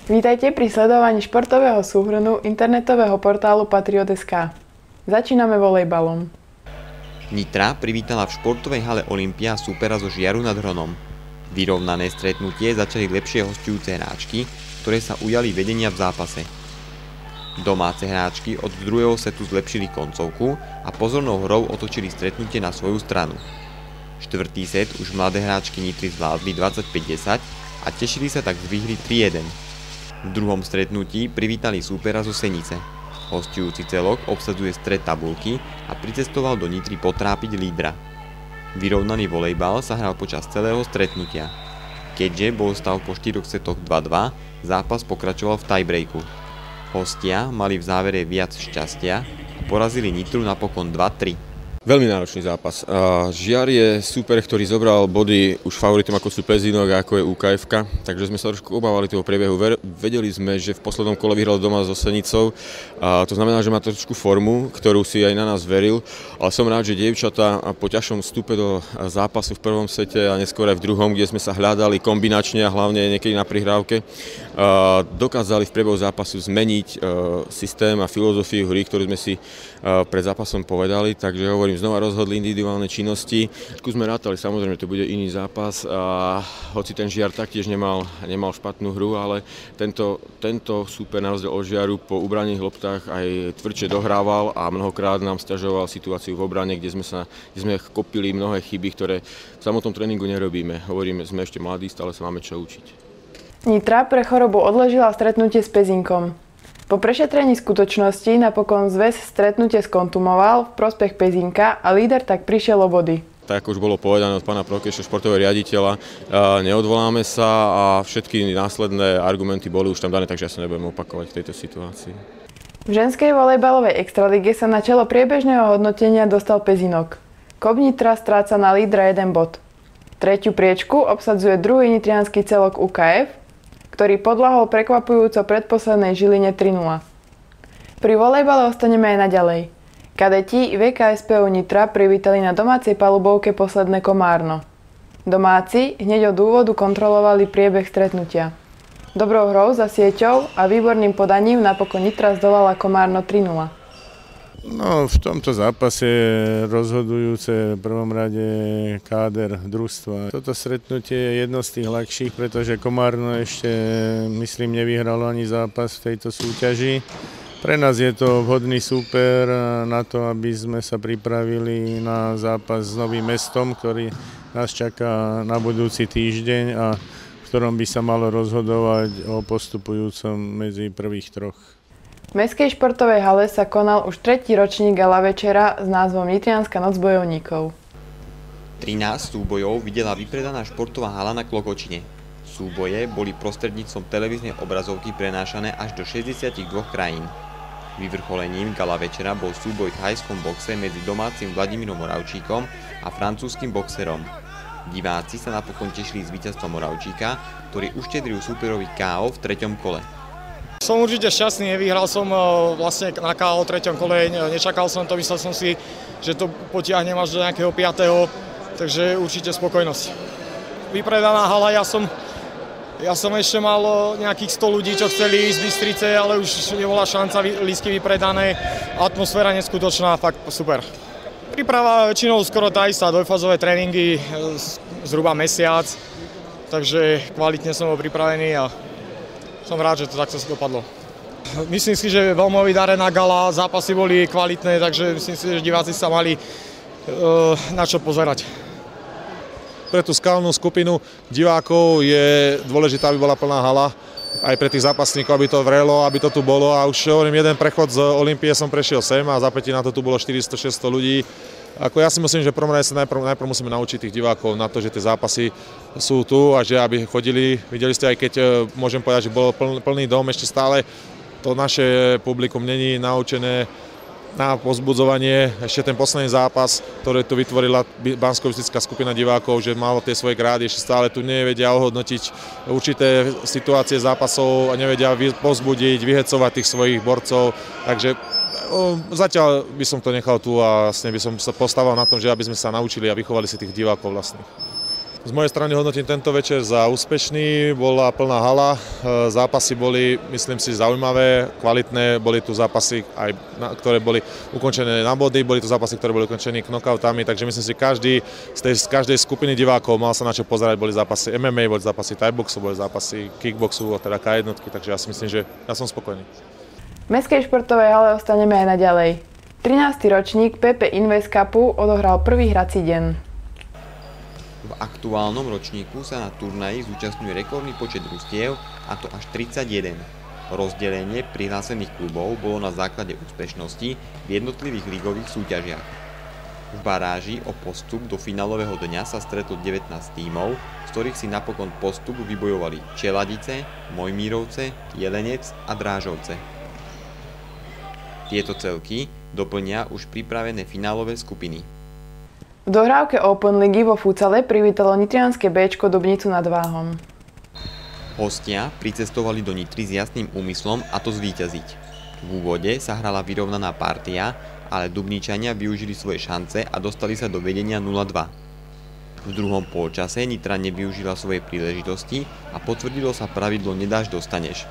Vítajte pri sledovaní športového súhrnu internetového portálu Patriot.sk. Začíname volejbalom. Nitra privítala v športovej hale Olympia súpera zo Žiaru nad Hronom. Vyrovnané stretnutie začali lepšie hosťujúce hráčky, ktoré sa ujali vedenia v zápase. Domáce hráčky od druhého setu zlepšili koncovku a pozornou hrou otočili stretnutie na svoju stranu. Štvrtý set už mladé hráčky Nitry zvládli 25-10 a tešili sa tak z výhry 3-1. V druhom stretnutí privítali súpera zo Senice. Hosťujúci celok obsadzuje stred tabuľky a pricestoval do Nitry potrápiť lídra. Vyrovnaný volejbal sa hral počas celého stretnutia. Keďže bol stav po 4 setoch 2-2, zápas pokračoval v tiebreaku. Hostia mali v závere viac šťastia a porazili Nitru napokon 2-3. Veľmi náročný zápas. Žiar je súper, ktorý zobral body už favoritom ako sú Pezinok a ako je UKF-ka, takže sme sa trošku obávali toho priebehu. Vedeli sme, že v poslednom kole vyhral doma so Senicou, to znamená, že má trošku formu, ktorú si aj na nás veril, ale som rád, že dievčatá po ťažšom vstupe do zápasu v prvom sete a neskôr aj v druhom, kde sme sa hľadali kombinačne a hlavne niekedy na prihrávke, dokázali v priebehu zápasu zmeniť systém a filozofiu hry, ktorú sme si pred zápasom povedali, takže hovorím, znova rozhodli individuálne činnosti. Sme rátali, samozrejme, to bude iný zápas, a hoci ten Žiar taktiež nemal špatnú hru, ale tento súper na rozdiel od Žiaru po ubraných loptách aj tvrdšie dohrával a mnohokrát nám sťažoval situáciu v obrane, kde sme kopili mnohé chyby, ktoré v samotnom tréningu nerobíme. Hovoríme, sme ešte mladí, stále sa máme čo učiť. Nitra pre chorobu odložila stretnutie s Pezinkom. Po prešetrení skutočnosti napokon zväz stretnutie skontumoval v prospech Pezinka a líder tak prišiel o body. Tak ako už bolo povedané od pána Prokeša, športového riaditeľa, neodvoláme sa a všetky následné argumenty boli už tam dané, takže ja sa nebudem opakovať v tejto situácii. V ženskej volejbalovej extralíge sa na čelo priebežného hodnotenia dostal Pezinok. KOP Nitra stráca na lídra 1 bod. Tretiu priečku obsadzuje druhý nitriansky celok UKF, ktorý podľahol prekvapujúco predposlednej Žiline 3-0. Pri volejbale ostaneme aj naďalej. Kadeti VKSPU Nitra privítali na domácej palubovke posledné Komárno. Domáci hneď od úvodu kontrolovali priebeh stretnutia. Dobrou hrou za sieťou a výborným podaním napokon Nitra zdolala Komárno 3-0. No, v tomto zápase je rozhodujúce v prvom rade káder družstva. Toto stretnutie je jedno z tých ľahších, pretože Komárno ešte, myslím, nevyhralo ani zápas v tejto súťaži. Pre nás je to vhodný súper na to, aby sme sa pripravili na zápas s Novým Mestom, ktorý nás čaká na budúci týždeň a v ktorom by sa malo rozhodovať o postupujúcom medzi prvých troch. V mestskej športovej hale sa konal už tretí ročník gala večera s názvom Nitrianska noc bojovníkov. 13 súbojov videla vypredaná športová hala na Klokočine. Súboje boli prostredníctvom televíznej obrazovky prenášané až do 62 krajín. Vyvrcholením gala večera bol súboj v thajskom boxe medzi domácim Vladimírom Moravčíkom a francúzskym boxerom. Diváci sa napokon tešili z víťazstva Moravčíka, ktorý uštedril súperovi KO v 3. kole. Som určite šťastný, vyhral som vlastne na KO v 3. kole, nečakal som to, myslel som si, že to potiahnem až do nejakého 5. Takže určite spokojnosť. Vypredaná hala, ja som ešte mal nejakých 100 ľudí, čo chceli ísť z Bystrice, ale už nebola šanca, lístky vypredané, atmosféra neskutočná, fakt super. Príprava väčšinou skoro tá istá, dvojfázové tréningy, zhruba mesiac, takže kvalitne som bol pripravený a som rád, že to takto dopadlo. Myslím si, že veľmi vydarená gala, zápasy boli kvalitné, takže myslím si, že diváci sa mali na čo pozerať. Pre tú skalnú skupinu divákov je dôležité, aby bola plná hala. Aj pre tých zápasníkov, aby to vrelo, aby to tu bolo. A už hovorím, jeden prechod z Olympie som prešiel sem a zapätí na to tu bolo 400-600 ľudí. Ja si myslím, že v prvom rade sa najprv musíme naučiť tých divákov na to, že tie zápasy sú tu a že aby chodili. Videli ste, aj keď môžem povedať, že bol plný dom, ešte stále to naše publikum není naučené na povzbudzovanie. Ešte ten posledný zápas, ktorý tu vytvorila banskobystrická skupina divákov, že malo tie svoje grády, ešte stále tu nevedia ohodnotiť určité situácie zápasov a nevedia povzbudiť, vyhecovať tých svojich borcov. Takže zatiaľ by som to nechal tu a vlastne by som sa postavil na tom, že aby sme sa naučili a vychovali si tých divákov vlastne. Z mojej strany hodnotím tento večer za úspešný, bola plná hala, zápasy boli, myslím si, zaujímavé, kvalitné, boli tu zápasy, ktoré boli ukončené na body, boli tu zápasy, ktoré boli ukončené knockoutami, takže myslím si, každý z každej skupiny divákov mal sa na čo pozerať, boli zápasy MMA, boli zápasy thaiboxu, boli zápasy kickboxu, teda K1, takže ja si myslím, že ja som spokojný. V mestskej športovej hale ostaneme aj naďalej. 13. ročník PP Invest Cupu odohral prvý hrací deň. V aktuálnom ročníku sa na turnaji zúčastňuje rekordný počet družstiev, a to až 31. Rozdelenie prihlásených klubov bolo na základe úspešnosti v jednotlivých ligových súťažiach. V baráži o postup do finálového dňa sa stretlo 19 tímov, z ktorých si napokon postup vybojovali Čeladice, Mojmírovce, Jelenec a Drážovce. Tieto celky doplnia už pripravené finálové skupiny. V dohrávke Open ligy vo futsale privítalo nitrianske Béčko Dubnicu nad Váhom. Hostia pricestovali do Nitry s jasným úmyslom, a to zvíťaziť. V úvode sa hrala vyrovnaná partia, ale Dubničania využili svoje šance a dostali sa do vedenia 0-2. V druhom polčase Nitra nevyužila svoje príležitosti a potvrdilo sa pravidlo nedáš dostaneš.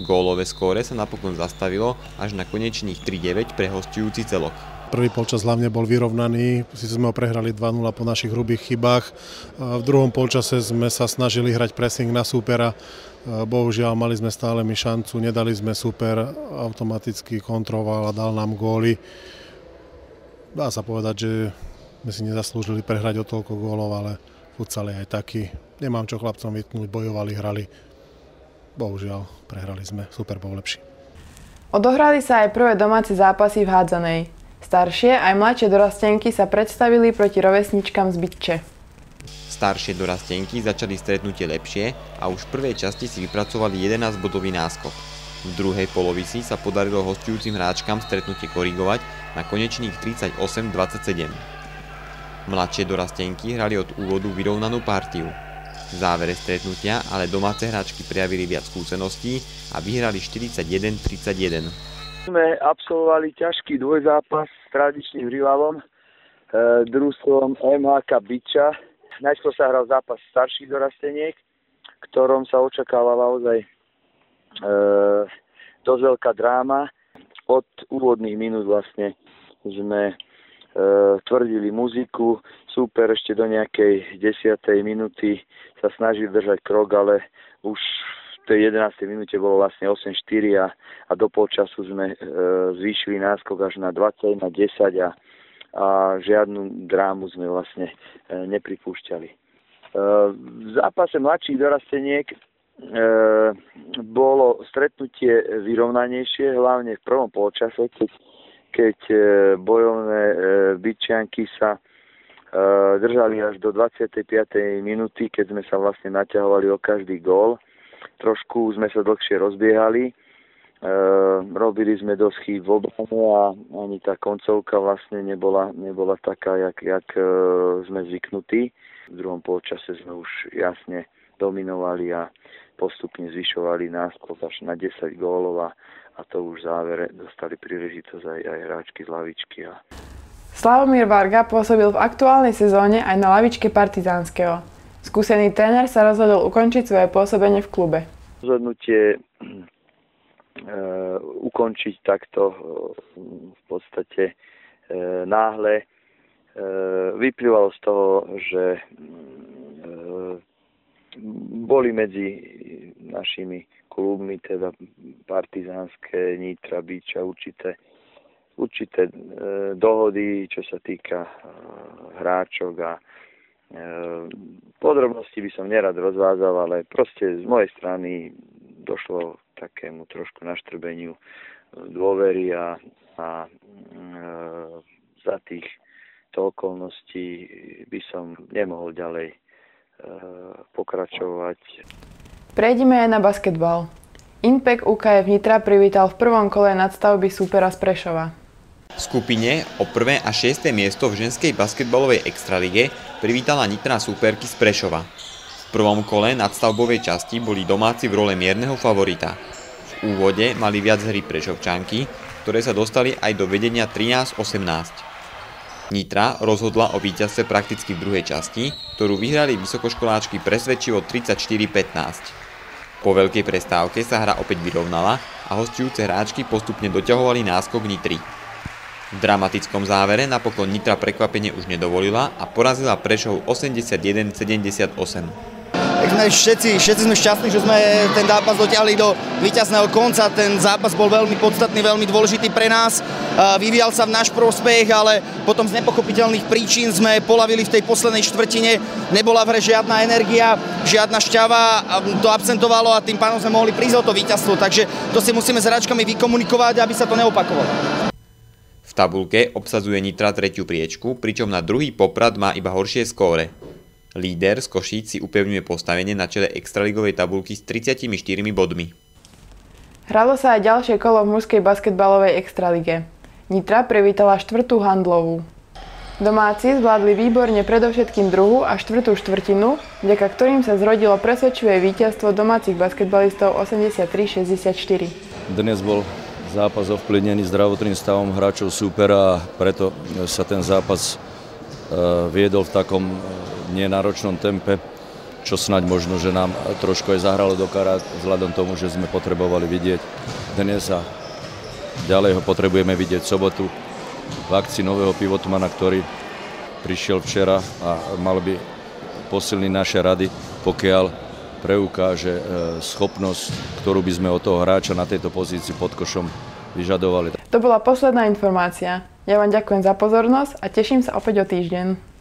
Gólové skóre sa napokon zastavilo až na konečných 3-9 pre hostujúci celok. Prvý polčas hlavne bol vyrovnaný, síce sme ho prehrali 2-0 po našich hrubých chybách. V druhom polčase sme sa snažili hrať pressing na súpera. Bohužiaľ, mali sme stále my šancu, nedali sme, súper automaticky kontroloval a dal nám góly. Dá sa povedať, že sme si nezaslúžili prehrať o toľko gólov, ale futsal je aj taký. Nemám čo chlapcom vytknúť, bojovali, hrali. Bohužiaľ, prehrali sme, súper bol lepší. Odohrali sa aj prvé domáce zápasy v hádzanej. Staršie aj mladšie dorastenky sa predstavili proti rovesničkám z Bytče. Staršie dorastenky začali stretnutie lepšie a už v prvej časti si vypracovali 11-bodový náskok. V druhej polovici sa podarilo hostujúcim hráčkam stretnutie korigovať na konečných 38-27. Mladšie dorastenky hrali od úvodu vyrovnanú partiu. V závere stretnutia ale domáce hráčky prejavili viac skúseností a vyhrali 41-31. Sme absolvovali ťažký dvojzápas s tradičným rivalom, družstvom MHK Byča. Najskôr sa hral zápas starších dorasteniek, ktorom sa očakávala ozaj dosť veľká dráma. Od úvodných minút vlastne sme tvrdili muziku, súper ešte do nejakej 10. minúty sa snažil držať krok, ale už v tej 11. minúte bolo vlastne 8-4 a do polčasu sme zvýšili náskok až na 20, na 10 a žiadnu drámu sme vlastne nepripúšťali. V zápase mladších dorasteniek bolo stretnutie vyrovnanejšie, hlavne v prvom polčase, keď bojovné Bytčianky sa držali až do 25. minúty, keď sme sa vlastne naťahovali o každý gól. Trošku sme sa dlhšie rozbiehali, robili sme dosť chýb v obrane a ani tá koncovka vlastne nebola taká, jak sme zvyknutí. V druhom polčase sme už jasne dominovali a postupne zvyšovali náskok až na 10 gólov a to už v závere dostali príležitosť aj hráčky z lavičky. Slavomír Varga pôsobil v aktuálnej sezóne aj na lavičke Partizánskeho. Skúsený tréner sa rozhodol ukončiť svoje pôsobenie v klube. Rozhodnutie ukončiť takto v podstate náhle vyplývalo z toho, že boli medzi našimi klubmi, teda Partizánske, Nitra, Byča, určité dohody, čo sa týka hráčok a podrobnosti by som nerad rozvádzal, ale proste z mojej strany došlo k takému trošku naštrbeniu dôvery a za týchto okolností by som nemohol ďalej pokračovať. Prejdeme aj na basketbal. Impact UKF Nitra privítal v prvom kole nadstavby súpera z Prešova. V skupine o 1. a 6. miesto v ženskej basketbalovej extralige privítala Nitra súperky z Prešova. V prvom kole nadstavbovej časti boli domáci v role mierneho favorita. V úvode mali viac hry Prešovčanky, ktoré sa dostali aj do vedenia 13-18. Nitra rozhodla o víťazstve prakticky v druhej časti, ktorú vyhrali vysokoškoláčky presvedčivo 34-15. Po veľkej prestávke sa hra opäť vyrovnala a hosťujúce hráčky postupne doťahovali náskok Nitry. V dramatickom závere napokon Nitra prekvapenie už nedovolila a porazila Prešov 81-78. Všetci sme šťastní, že sme ten zápas dotiahli do víťazného konca. Ten zápas bol veľmi podstatný, veľmi dôležitý pre nás. Vyvíjal sa v náš prospech, ale potom z nepochopiteľných príčin sme polavili v tej poslednej štvrtine. Nebola v hre žiadna energia, žiadna šťava, to absentovalo a tým pádom sme mohli prísť o to víťazstvo. Takže to si musíme s hráčkami vykomunikovať, aby sa to neopakovalo. V tabuľke obsadzuje Nitra 3. priečku, pričom na druhý Poprad má iba horšie skóre. Líder z Košíc si upevňuje postavenie na čele extraligovej tabuľky s 34 bodmi. Hralo sa aj ďalšie kolo v mužskej basketbalovej extralige. Nitra privítala 4. handlovú. Domáci zvládli výborne predovšetkým druhú a 4. štvrtinu, vďaka ktorým sa zrodilo presvedčivé víťazstvo domácich basketbalistov 83-64. Dnes bol zápas ovplyvnený zdravotným stavom hráčov súpera a preto sa ten zápas viedol v takom nenáročnom tempe, čo snáď možno, že nám trošku aj zahralo do karát vzhľadom tomu, že sme potrebovali vidieť dnes a ďalej ho potrebujeme vidieť v sobotu v akcii nového pivotmana, ktorý prišiel včera a mal by posilniť naše rady, pokiaľ preukáže schopnosť, ktorú by sme od toho hráča na tejto pozícii pod košom vyžadovali. To bola posledná informácia. Ja vám ďakujem za pozornosť a teším sa opäť o týždeň.